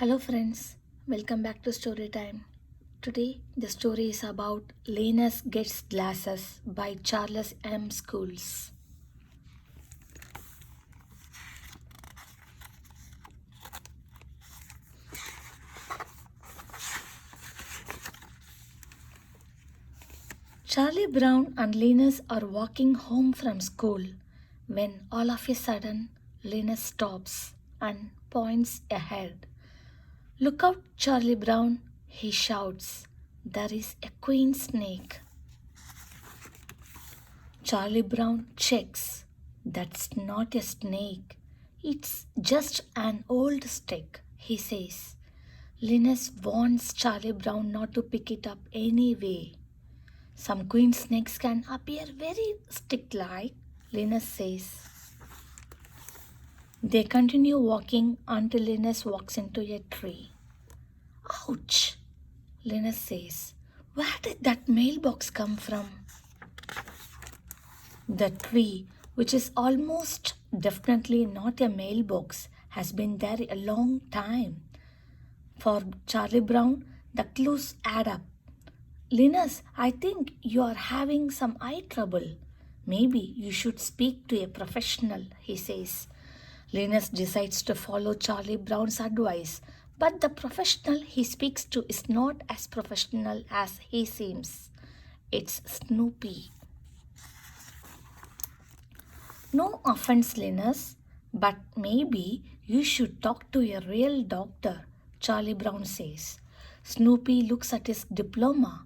Hello, friends. Welcome back to Story Time. Today, the story is about Linus Gets Glasses by Charles M. Schools. Charlie Brown and Linus are walking home from school when all of a sudden Linus stops and points ahead. Look out, Charlie Brown, he shouts. There is a queen snake. Charlie Brown checks. That's not a snake. It's just an old stick, he says. Linus warns Charlie Brown not to pick it up anyway. Some queen snakes can appear very stick like, Linus says. They continue walking until Linus walks into a tree. Ouch! Linus says. Where did that mailbox come from? The tree, which is almost definitely not a mailbox, has been there a long time. For Charlie Brown, the clues add up. Linus, I think you are having some eye trouble. Maybe you should speak to a professional, he says. Linus decides to follow Charlie Brown's advice, but the professional he speaks to is not as professional as he seems. It's Snoopy. No offense, Linus, but maybe you should talk to a real doctor, Charlie Brown says. Snoopy looks at his diploma.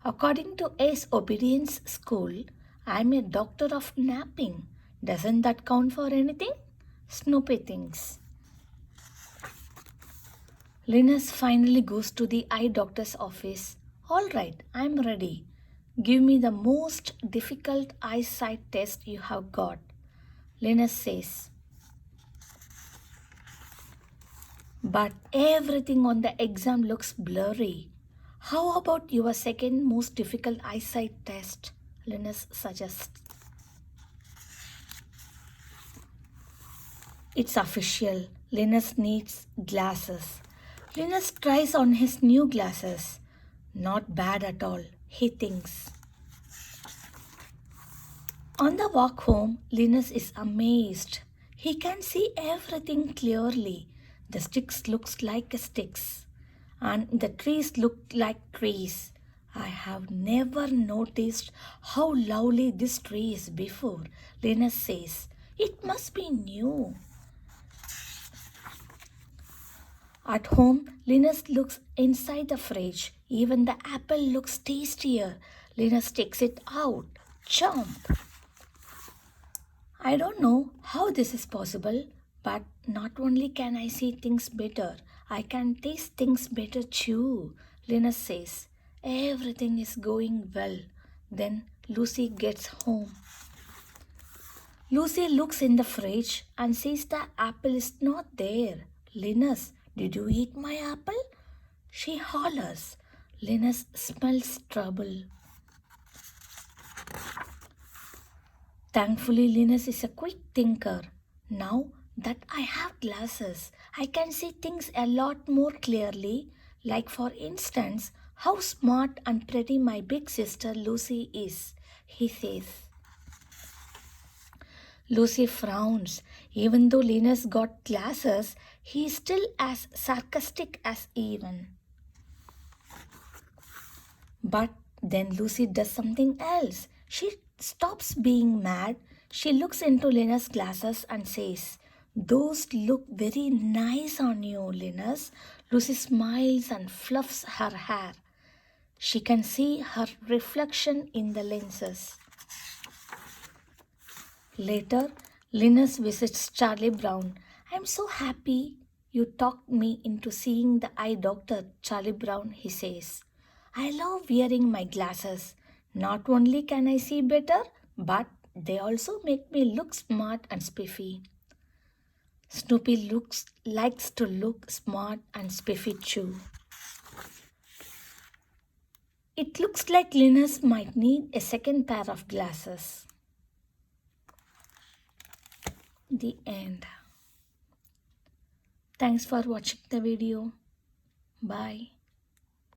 According to Ace Obedience School, I'm a doctor of napping. Doesn't that count for anything? Snoopy thinks. Linus finally goes to the eye doctor's office. All right, I'm ready. Give me the most difficult eyesight test you have got. Linus says. But everything on the exam looks blurry. How about your second most difficult eyesight test? Linus suggests. It's official. Linus needs glasses. Linus tries on his new glasses. Not bad at all, he thinks. On the walk home, Linus is amazed. He can see everything clearly. The sticks look like sticks, and the trees look like trees. I have never noticed how lovely this tree is before, Linus says. It must be new. At home, Linus looks inside the fridge. Even the apple looks tastier. Linus takes it out. Chomp! I don't know how this is possible, but not only can I see things better, I can taste things better too, Linus says. Everything is going well. Then Lucy gets home. Lucy looks in the fridge and sees the apple is not there. Linus, did you eat my apple? She hollers. Linus smells trouble. Thankfully, Linus is a quick thinker. Now that I have glasses, I can see things a lot more clearly, like for instance, how smart and pretty my big sister Lucy is, he says. Lucy frowns. Even though Linus got glasses, he is still as sarcastic as even. But then Lucy does something else. She stops being mad. She looks into Linus' glasses and says, Those look very nice on you, Linus. Lucy smiles and fluffs her hair. She can see her reflection in the lenses. Later, Linus visits Charlie Brown. I'm so happy you talked me into seeing the eye doctor, Charlie Brown, he says. I love wearing my glasses. Not only can I see better, but they also make me look smart and spiffy. Snoopy likes to look smart and spiffy too. It looks like Linus might need a second pair of glasses. The end. Thanks for watching the video. Bye.